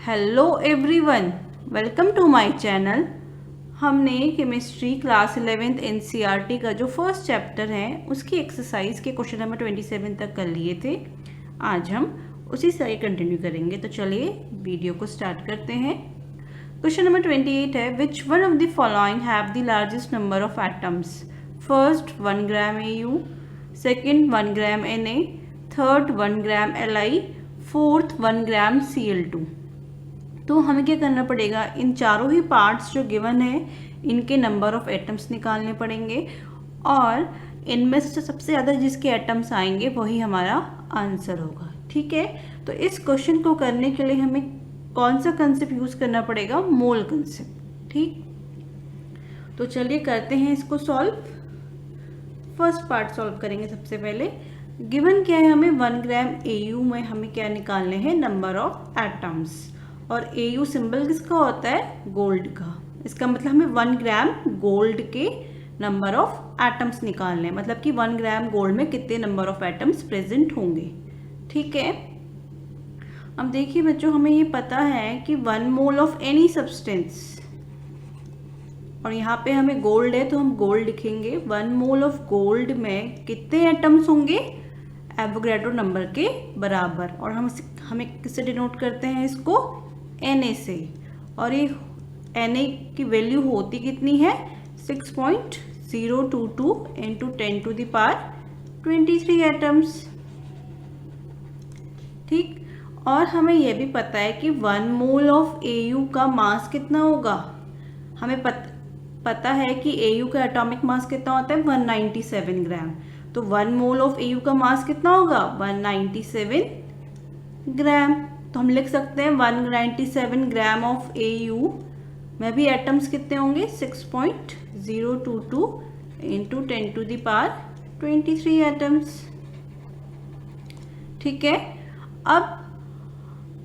Hello everyone, welcome to my channel. हमने chemistry class 11th NCERT का जो first chapter है उसकी एक्सरसाइज के क्वेश्चन नंबर 27 तक कर लिए थे। आज हम उसी से कंटिन्यू करेंगे, तो चलिए वीडियो को स्टार्ट करते हैं। क्वेश्चन नंबर 28 है, which one of the following have the largest number of atoms? First 1 gram AU, second 1 gram Na, third 1 gram Li, fourth 1 gram Cl2। तो हमें क्या करना पड़ेगा, इन चारों ही पार्ट्स जो गिवन है इनके नंबर ऑफ एटम्स निकालने पड़ेंगे और इनमें से सबसे ज़्यादा जिसके एटम्स आएंगे वही हमारा आंसर होगा। ठीक है, तो इस क्वेश्चन को करने के लिए हमें कौन सा कंसेप्ट यूज़ करना पड़ेगा? मोल कंसेप्ट। ठीक, तो चलिए करते हैं इसको सॉल्व। फर्स्ट पार्ट सॉल्व करेंगे। सबसे पहले गिवन क्या है, हमें 1 ग्राम AU में हमें क्या निकालने हैं? Number of atoms. और AU सिंबल किसका होता है? गोल्ड का। इसका मतलब हमें 1 ग्राम गोल्ड के नंबर ऑफ एटम्स निकालने हैं, मतलब कि 1 ग्राम गोल्ड में कितने नंबर ऑफ एटम्स प्रेजेंट होंगे। ठीक है, अब देखिए बच्चों, हमें ये पता है कि 1 मोल ऑफ एनी सब्सटेंस, और यहाँ पे हमें गोल्ड है तो हम गोल्ड लिखेंगे। 1 मोल ऑफ गोल्ड में कितने एटम्स होंगे? एवोगैड्रो नंबर के बराबर। और हमें किससे डिनोट करते हैं इसको? Na से। और ये Na की वैल्यू होती कितनी है? 6.022 into 10 to the power 23 atoms. ठीक, और हमें यह भी पता है कि 1 मोल ऑफ AU का मास कितना होगा? हमें पता है कि AU का एटॉमिक मास कितना होता है? 197 ग्राम। तो 1 मोल ऑफ AU का मास कितना होगा? 197 ग्राम। तो हम लिख सकते हैं 197 ग्राम ऑफ AU में भी एटम्स कितने होंगे? 6.022 into 10 to the power 23 atoms. ठीक है, अब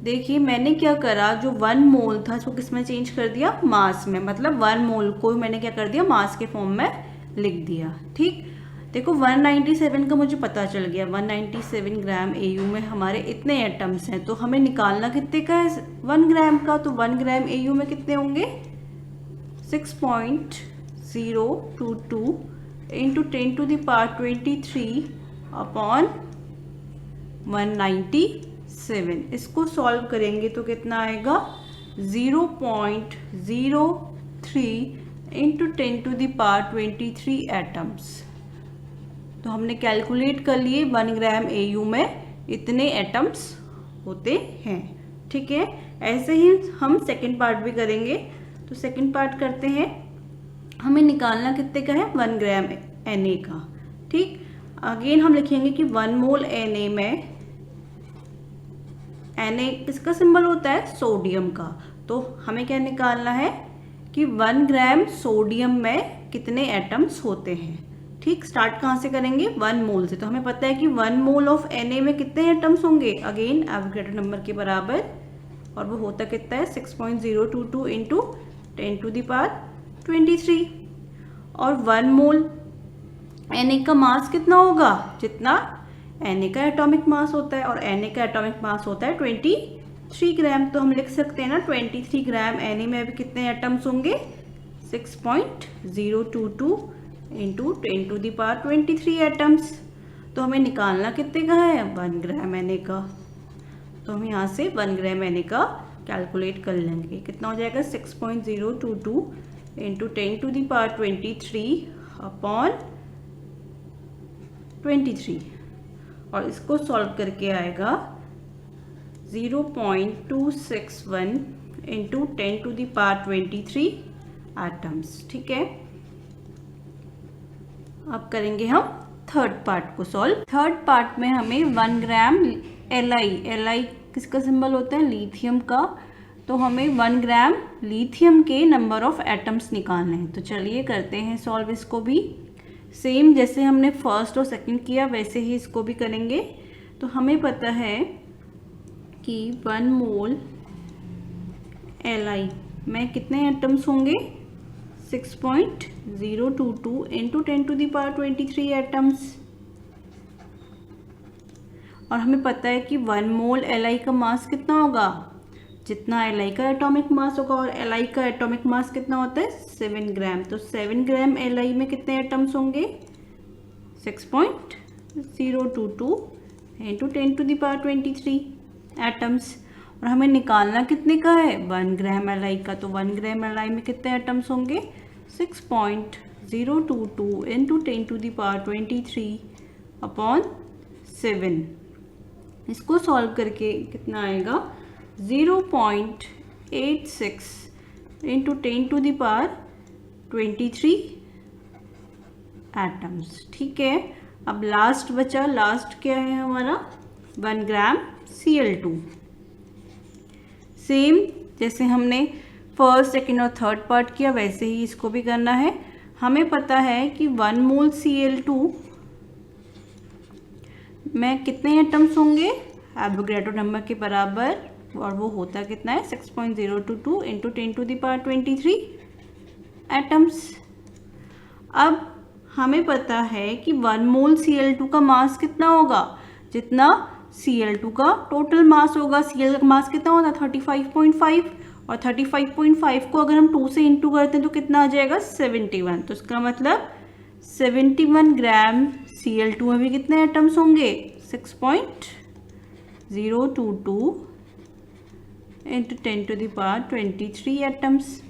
देखिए मैंने क्या करा, जो 1 मोल था उसको किस में चेंज कर दिया? मास में। मतलब 1 मोल को मैंने क्या कर दिया? मास के फॉर्म में लिख दिया। ठीक, देखो 197 का मुझे पता चल गया, 197 ग्राम AU में हमारे इतने एटम्स हैं। तो हमें निकालना कितने का है? 1 ग्राम का। तो 1 ग्राम AU में कितने होंगे? 6.022 into 10 to the power 23 upon 197। इसको सॉल्व करेंगे तो कितना आएगा? 0.03 into 10 to the power 23 atoms. तो हमने कैलकुलेट कर लिए 1 ग्राम AU में इतने एटम्स होते हैं। ठीक है, ऐसे ही हम सेकंड पार्ट भी करेंगे। तो सेकंड पार्ट करते हैं। हमें निकालना कितने का है? 1 ग्राम Na का। ठीक, अगेन हम लिखेंगे कि 1 मोल Na में Na किसका सिंबल होता है? सोडियम का। तो हमें क्या निकालना है कि 1 ग्राम सोडियम में कितने एटम्स होते हैं। ठीक, स्टार्ट कहाँ से करेंगे? 1 मोल से। तो हमें पता है कि 1 मोल ऑफ Na में कितने एटम्स होंगे? अगेन एवोगैड्रो नंबर के बराबर, और वो होता कितना है? 6.022 इंटू 10 टू द पावर 23। और 1 मोल Na का मास कितना होगा? जितना Na का एटॉमिक मास होता है, और Na का एटॉमिक मास होता है 23 ग्राम। तो हम लिख सकते हैं ना, 23 ग्राम Na में भी कितने एटम्स होंगे? 6.022 into 10 to the power 23 atoms. तो हमें निकालना कितने का है? 1 ग्राम Na का। तो हम यहाँ से 1 ग्राम Na का कैलकुलेट कर लेंगे। कितना हो जाएगा? 6.022 into 10 to the power 23 upon 23, और इसको सॉल्व करके आएगा 0.261 into 10 to the power 23 atoms. ठीक है, अब करेंगे हम थर्ड पार्ट को सॉल्व। थर्ड पार्ट में हमें 1 ग्राम Li किसका सिंबल होता है? लिथियम का। तो हमें 1 ग्राम लिथियम के नंबर ऑफ एटम्स निकालने हैं। तो चलिए करते हैं सॉल्व इसको भी। सेम जैसे हमने फर्स्ट और सेकंड किया वैसे ही इसको भी करेंगे। तो हमें पता है कि 1 मोल Li में कितने एटम्स होंगे? 6.022 into 10 to the power 23 atoms. और हमें पता है कि 1 मोल Li का मास कितना होगा? जितना Li का एटॉमिक मास होगा, और Li का एटॉमिक मास कितना होता है 7 ग्राम, तो 7 ग्राम Li में कितने एटम्स होंगे 6.022 इंटू 10⁻23 एटम्स। और हमें निकालना कितने का है 1 ग्राम Li का, तो 1 ग्राम Li में कितने एटम्स होंगे 6.022 इंटू 10⁻23 अपॉन 7। इसको सॉल्व करके कितना आएगा 0.86 इंटू 10⁻23 एटम्स। ठीक है, अब लास्ट बचा, लास्ट क्या है हमारा 1 ग्राम Cl2। सेम जैसे हमने फर्स्ट, सेकेंड और थर्ड पार्ट किया वैसे ही इसको भी करना है। हमें पता है कि 1 मोल Cl2 में कितने एटम्स होंगे एवोगैड्रो नंबर के बराबर, और वो होता कितना है 6.022 इंटू 10⁻23 एटम्स। अब हमें पता है कि 1 मोल Cl2 का मास कितना होगा, जितना Cl2 का टोटल मास होगा। Cl का मास कितना होता है 35.5, और 35.5 को अगर हम 2 से इंटू करते हैं तो कितना आ जाएगा 71। तो इसका मतलब 71 ग्राम Cl2 में भी कितने एटम्स होंगे 6.022 इंटू 10⁻23 एटम्स।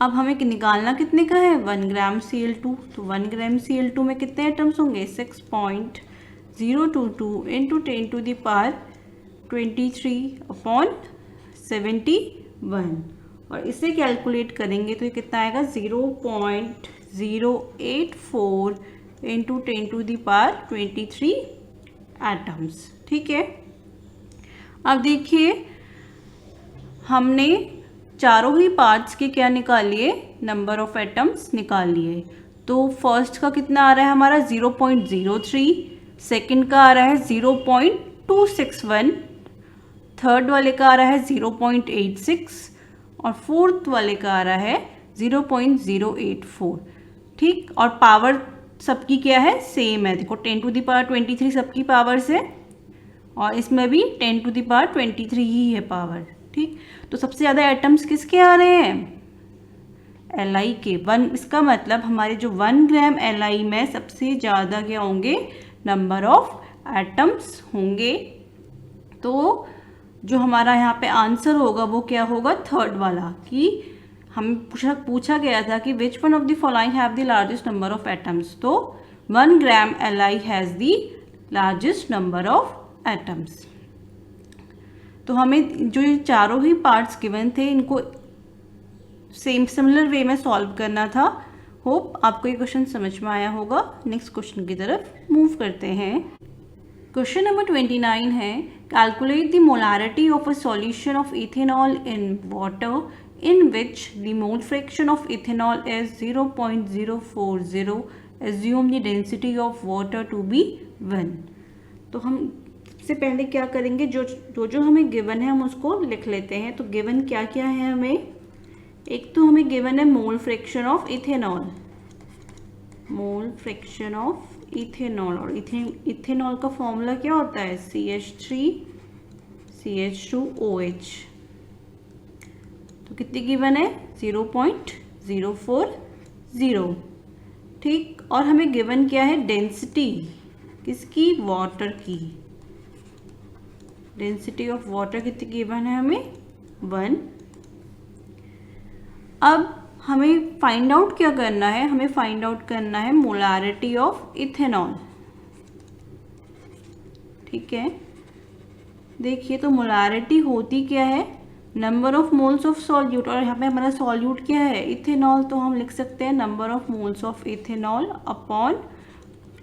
अब हमें निकालना कितने का है 1 ग्राम Cl2, तो 1 ग्राम Cl2 में कितने एटम्स होंगे 6.022 इंटू 10⁻23 अपॉन 71, और इसे कैलकुलेट करेंगे तो ये कितना आएगा 0.084 इंटू 10⁻23 एटम्स। ठीक है, अब देखिए हमने चारों ही पार्ट्स के क्या निकाल लिए नंबर ऑफ एटम्स निकाल लिए। तो फर्स्ट का कितना आ रहा है हमारा 0.03, सेकंड का आ रहा है 0.261, थर्ड वाले का आ रहा है 0.86 और फोर्थ वाले का आ रहा है 0.084। ठीक, और पावर सबकी क्या है सेम है, देखो 10⁻23 सबकी पावर्स है और इसमें भी 10⁻23 ही है पावर। ठीक, तो सबसे ज़्यादा एटम्स किसके आ रहे हैं Li के 1। इसका मतलब हमारे जो 1 ग्राम Li में सबसे ज़्यादा क्या होंगे नंबर ऑफ एटम्स होंगे। तो जो हमारा यहाँ पे आंसर होगा वो क्या होगा थर्ड वाला, कि हम पूछा गया था कि which one of the following have the largest number of atoms, तो 1 ग्राम Li has the largest number of atoms. तो हमें जो ये चारों ही पार्ट्स गिवन थे इनको सिमिलर वे में सॉल्व करना था। होप आपको ये क्वेश्चन समझ में आया होगा। नेक्स्ट क्वेश्चन की तरफ मूव करते हैं। क्वेश्चन नंबर 29 है calculate the molarity of a solution of ethanol in water in which the mole fraction of ethanol is 0.040, assume the density of water to be 1। तो हम सबसे पहले क्या करेंगे, जो हमें गिवन है हम उसको लिख लेते हैं। तो गिवन क्या क्या है हमें, एक तो हमें गिवन है मोल fraction of ethanol, mole fraction of ethanol, और इथेनॉल का फॉर्मूला क्या होता है CH3CH2OH। तो कितनी गिवन है 0.040। ठीक, और हमें गिवन क्या है डेंसिटी किसकी वाटर की, डेंसिटी ऑफ वाटर कितनी गिवन है हमें 1। अब हमें फाइंड आउट क्या करना है, हमें फाइंड आउट करना है मोलारिटी ऑफ इथेनॉल। ठीक है, देखिए तो मोलारिटी होती क्या है number of moles of solute, और यहाँ पे हमारा सॉल्यूट क्या है इथेनॉल, तो हम लिख सकते हैं number of moles of ethanol upon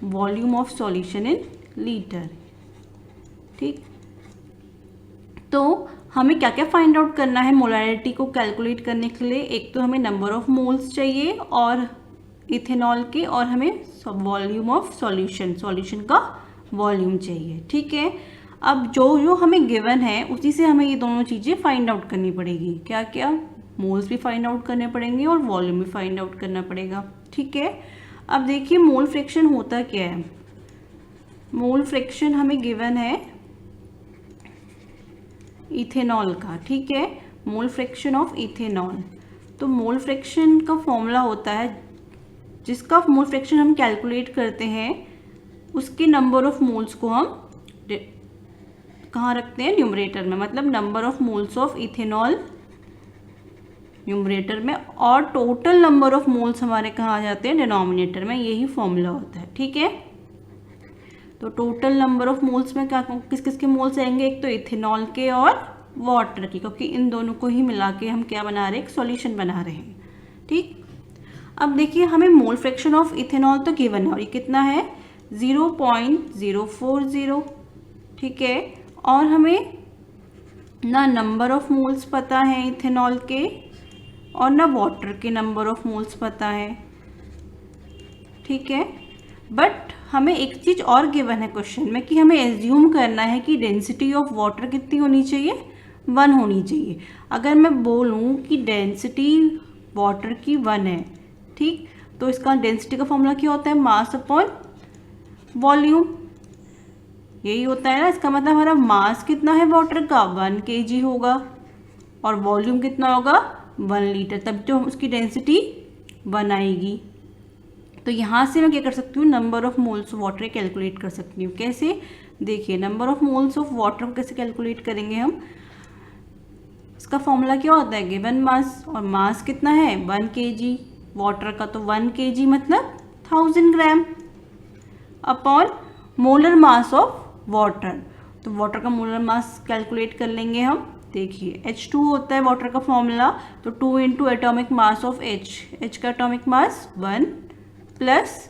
volume of solution in litre. ठीक, तो हमें क्या क्या फाइंड आउट करना है मोलारिटी को कैलकुलेट करने के लिए, एक तो हमें नंबर ऑफ मोल्स चाहिए और इथेनॉल के, और हमें वॉल्यूम ऑफ सॉल्यूशन का वॉल्यूम चाहिए। ठीक है, अब जो हमें गिवन है उसी से हमें ये दोनों चीज़ें फाइंड आउट करनी पड़ेगी। क्या क्या, मोल्स भी फाइंड आउट करने पड़ेंगे और वॉल्यूम भी फाइंड आउट करना पड़ेगा। ठीक है, अब देखिए मोल फ्रैक्शन होता क्या है, मोल फ्रैक्शन हमें गिवन है इथेनॉल का, ठीक है, मोल फ्रैक्शन ऑफ इथेनॉल। तो मोल फ्रैक्शन का फॉर्मूला होता है, जिसका मोल फ्रैक्शन हम कैलकुलेट करते हैं उसके नंबर ऑफ मोल्स को हम कहाँ रखते हैं, न्यूमरेटर में, मतलब number of moles of ethanol numerator में, और टोटल नंबर ऑफ मोल्स हमारे कहाँ आ जाते हैं, डिनोमिनेटर में। यही फॉर्मूला होता है, ठीक है। तो टोटल नंबर ऑफ मोल्स में क्या किस किस के मोल्स आएंगे, एक तो इथेनॉल के और वाटर की, क्योंकि इन दोनों को ही मिला के हम क्या बना रहे हैं, एक सॉल्यूशन बना रहे हैं, ठीक। अब देखिए हमें मोल फ्रैक्शन ऑफ इथेनॉल तो गिवन है और ये कितना है 0.040, ठीक है। और हमें ना नंबर ऑफ मोल्स पता है इथेनॉल के और ना वाटर के नंबर ऑफ मोल्स पता है, ठीक है। बट हमें एक चीज़ और गिवन है क्वेश्चन में कि हमें एज्यूम करना है कि डेंसिटी ऑफ वाटर कितनी होनी चाहिए, 1 होनी चाहिए। अगर मैं बोलूँ कि डेंसिटी वाटर की 1 है, ठीक, तो इसका डेंसिटी का फॉर्मूला क्या होता है, मास अपॉन वॉल्यूम, यही होता है ना। इसका मतलब हमारा मास कितना है वाटर का, 1 kg होगा, और वॉल्यूम कितना होगा, 1 लीटर, तब जो उसकी डेंसिटी 1 आएगी। तो यहाँ से मैं क्या कर सकती हूँ, number of moles of water calculate कर सकती हूँ। कैसे, देखिए number of moles of water को कैसे कैलकुलेट करेंगे हम, इसका फॉर्मूला क्या होता है, गिवन मास, और मास कितना है 1 kg वाटर का, तो 1 kg मतलब 1000 ग्राम upon molar mass of water. तो वाटर का मोलर मास कैलकुलेट कर लेंगे हम। देखिए H2 होता है वाटर का फॉर्मूला, तो 2 into atomic mass of H का एटोमिक मास 1 प्लस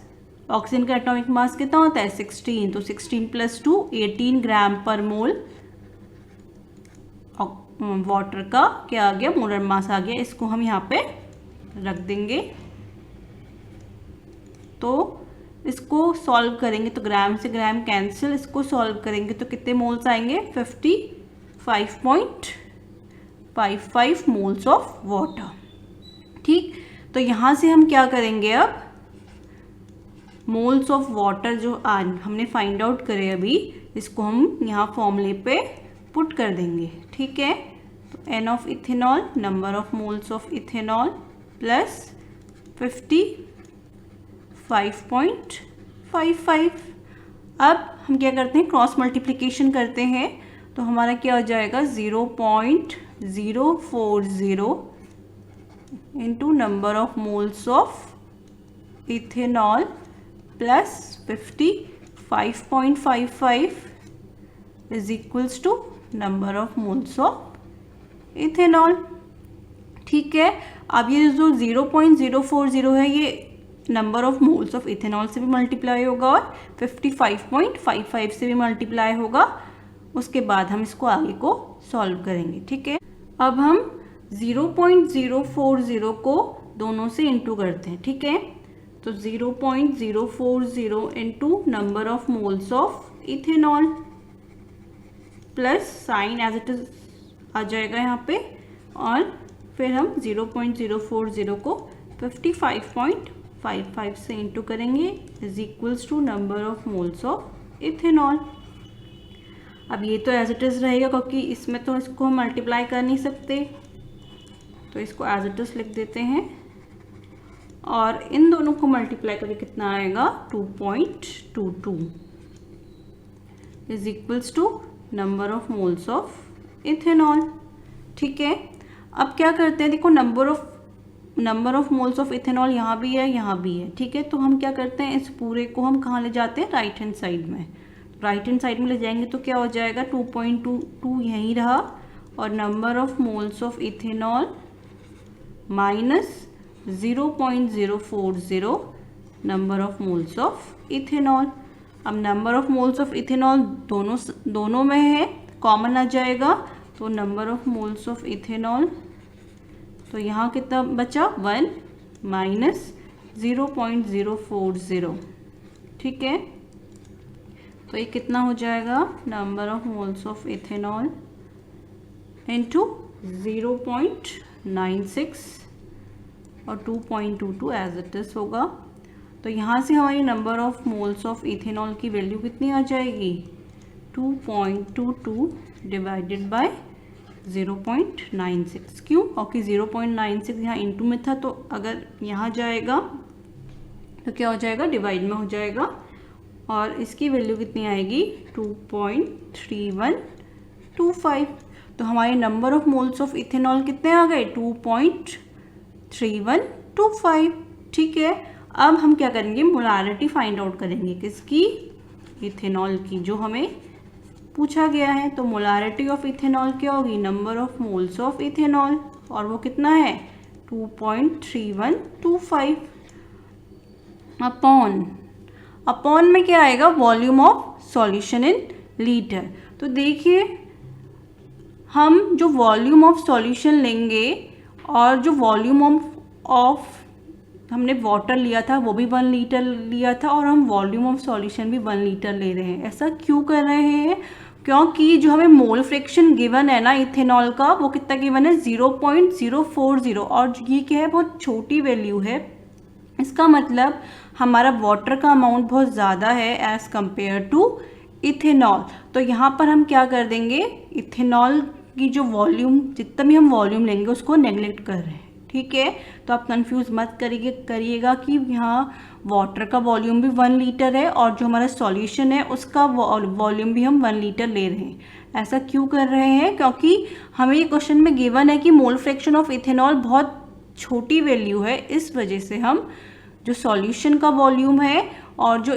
ऑक्सीजन का एटोमिक मास कितना होता है 16, तो 16 प्लस 2 18 ग्राम पर मोल वाटर का क्या आ गया, मोलर मास आ गया। इसको हम यहाँ पे रख देंगे। तो इसको सॉल्व करेंगे तो ग्राम से ग्राम कैंसिल, इसको सॉल्व करेंगे तो कितने मोल्स आएंगे, 55.55 मोल्स ऑफ वाटर, ठीक। तो यहाँ से हम क्या करेंगे, अब मोल्स ऑफ वाटर जो हमने फाइंड आउट करे अभी, इसको हम यहाँ फॉर्मूले पे पुट कर देंगे, ठीक है। तो N of ethanol, number of moles of ethanol plus 55.55। अब हम क्या करते हैं, क्रॉस मल्टीप्लिकेशन करते हैं, तो हमारा क्या हो जाएगा 0.040 into number of moles of ethanol plus 55.55 is equals to number of moles of ethanol, ठीक है। अब ये जो 0.040 है ये number of moles of ethanol से भी मल्टीप्लाई होगा और 55.55 से भी मल्टीप्लाई होगा। उसके बाद हम इसको आगे को सॉल्व करेंगे, ठीक है। अब हम 0.040 को दोनों से इंटू करते हैं, ठीक है। तो 0.040 into number of moles of ethanol plus sign as it is आ जाएगा यहाँ पे, और फिर हम 0.040 को 55.55 से इंटू करेंगे is equals to number of moles of ethanol. अब ये तो एज इट इज़ रहेगा क्योंकि इसमें तो इसको हम मल्टीप्लाई कर नहीं सकते, तो इसको एज इट इज़ लिख देते हैं, और इन दोनों को मल्टीप्लाई करके कितना आएगा 2.22 is equals to number of moles of ethanol, ठीक है। अब क्या करते हैं, देखो number of moles of ethanol यहाँ भी है, यहाँ भी है, ठीक है। तो हम क्या करते हैं, इस पूरे को हम कहाँ ले जाते हैं, राइट हैंड साइड में। राइट हैंड साइड में ले जाएंगे तो क्या हो जाएगा 2.22 यहीं रहा, और number of moles of ethanol minus 0.040 number of moles of ethanol. अब number of moles of ethanol दोनों में है, कॉमन आ जाएगा, तो number of moles of ethanol, तो यहाँ कितना बचा 1 माइनस 0.040, ठीक है। तो ये कितना हो जाएगा, number of moles of ethanol into 0.96 और 2.22 एज इट इज होगा। तो यहाँ से हमारी number of moles of ethanol की वैल्यू कितनी आ जाएगी, 2.22 डिवाइडेड बाय 0.96। क्यों? क्योंकि 0.96 यहाँ इंटू में था, तो अगर यहाँ जाएगा तो क्या हो जाएगा, डिवाइड में हो जाएगा, और इसकी वैल्यू कितनी आएगी, 2.3125। तो हमारे number of moles of ethanol कितने आ गए, 2.3125। ठीक है, अब हम क्या करेंगे, मोलारिटी फाइंड आउट करेंगे, किसकी, इथेनॉल की, जो हमें पूछा गया है। तो मोलारिटी ऑफ इथेनॉल क्या होगी, number of moles of ethanol, और वो कितना है, 2.3125 अपॉन में क्या आएगा, volume of solution in litre. तो देखिए, हम जो वॉल्यूम ऑफ सॉल्यूशन लेंगे और जो वॉल्यूम ऑफ हमने वाटर लिया था वो भी 1 लीटर लिया था, और हम वॉल्यूम ऑफ सॉल्यूशन भी 1 लीटर ले रहे हैं। ऐसा क्यों कर रहे हैं, क्योंकि जो हमें मोल फ्रैक्शन गिवन है ना इथेनॉल का, वो कितना गिवन है, 0.040, और ये क्या है, बहुत छोटी वैल्यू है। इसका मतलब हमारा वाटर का अमाउंट बहुत ज़्यादा है एज़ कम्पेयर टू इथेनॉल। तो यहाँ पर हम क्या कर देंगे, इथेनॉल की जो वॉल्यूम, जितना भी हम वॉल्यूम लेंगे उसको नेगलेक्ट कर रहे हैं। ठीक है, तो आप कंफ्यूज मत करिएगा कि यहाँ वाटर का वॉल्यूम भी 1 लीटर है और जो हमारा सॉल्यूशन है उसका वॉल्यूम भी हम 1 लीटर ले रहे हैं। ऐसा क्यों कर रहे हैं, क्योंकि हमें ये क्वेश्चन में गिवन है कि मोल फ्रैक्शन ऑफ इथेनॉल बहुत छोटी वैल्यू है, इस वजह से हम जो सॉल्यूशन का वॉल्यूम है और जो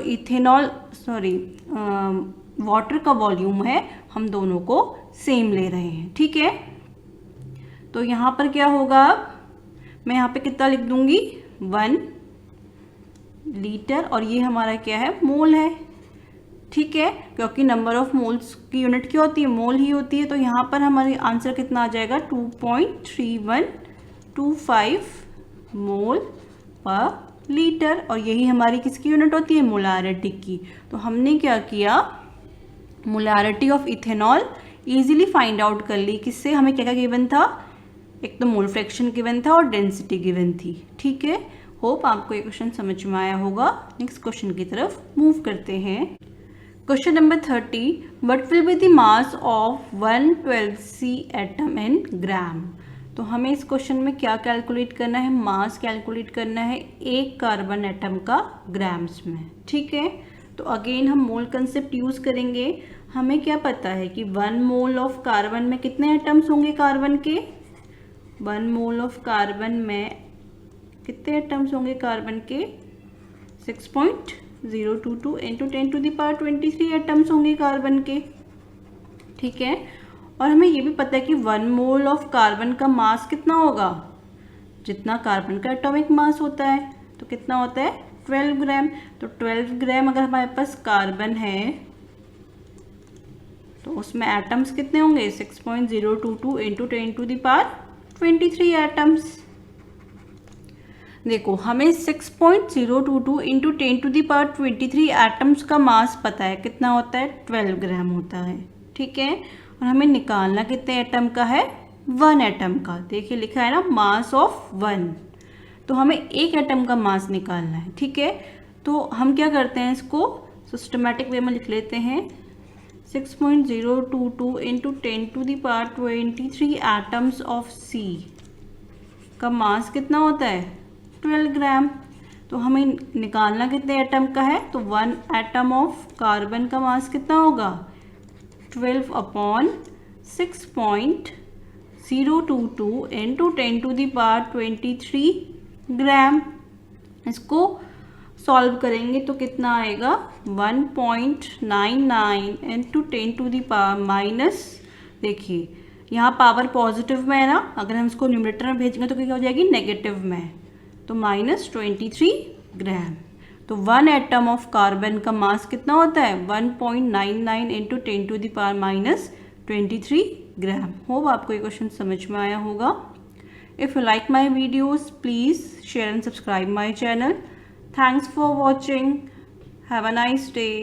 वाटर का वॉल्यूम है, हम दोनों को सेम ले रहे हैं। ठीक है, तो यहाँ पर क्या होगा, मैं यहाँ पे कितना लिख दूंगी, 1 लीटर, और ये हमारा क्या है, मोल है। ठीक है, क्योंकि नंबर ऑफ मोल्स की यूनिट क्या होती है, मोल ही होती है। तो यहाँ पर हमारी आंसर कितना आ जाएगा, 2.3125 मोल पर लीटर, और यही हमारी किसकी यूनिट होती है, मोलारिटी की। तो हमने क्या किया, molarity of ethanol easily find out कर ली। किससे, हमें क्या क्या गिवन था, एक तो मोल फ्रैक्शन गिवन था और डेंसिटी गिवन थी। ठीक है, होप आपको ये क्वेश्चन समझ में आया होगा। नेक्स्ट क्वेश्चन की तरफ मूव करते हैं। Question number 30, what will be the mass of 112C atom in gram. तो हमें इस क्वेश्चन में क्या कैलकुलेट करना है, मास कैलकुलेट करना है एक कार्बन एटम का ग्राम्स में। ठीक है, तो अगेन हम मोल कंसेप्ट यूज करेंगे। हमें क्या पता है कि 1 मोल ऑफ कार्बन में कितने एटम्स होंगे कार्बन के, 1 मोल ऑफ कार्बन में कितने एटम्स होंगे कार्बन के, 6.022 इंटू 10⁻23 एटम्स होंगे कार्बन के। ठीक है, और हमें ये भी पता है कि 1 मोल ऑफ कार्बन का मास कितना होगा, जितना कार्बन का एटॉमिक मास होता है, तो कितना होता है, 12 ग्राम। तो 12 ग्राम अगर हमारे पास कार्बन है तो उसमें एटम्स कितने होंगे, 6.022 इंटू 10⁻23 एटम्स। देखो, हमें 6.022 इंटू 10⁻23 एटम्स का मास पता है, कितना होता है, 12 ग्राम होता है। ठीक है, और हमें निकालना कितने एटम का है, 1 एटम का। देखिए लिखा है ना, मास ऑफ 1, तो हमें एक एटम का मास निकालना है। ठीक है, तो हम क्या करते हैं, इसको सिस्टमेटिक वे में लिख लेते हैं। 6.022 इंटू 10⁻23 एटम्स ऑफ C का मास कितना होता है, 12 ग्राम। तो हमें निकालना कितने एटम का है, तो 1 एटम ऑफ कार्बन का मास कितना होगा, 12/6.022 इंटू 10⁻23 ग्राम। इसको सॉल्व करेंगे तो कितना आएगा, 1.99 इंटू 10⁻, देखिए यहाँ पावर पॉजिटिव में है ना, अगर हम इसको न्यूमरेटर में भेजेंगे तो क्या हो जाएगी, नेगेटिव में, तो -23 ग्राम। तो 1 एटम ऑफ कार्बन का मास कितना होता है, 1.99 इंटू 10⁻23 ग्राम। होप आपको ये क्वेश्चन समझ में आया होगा। If you like my videos please share and subscribe my channel. Thanks for watching, have a nice day.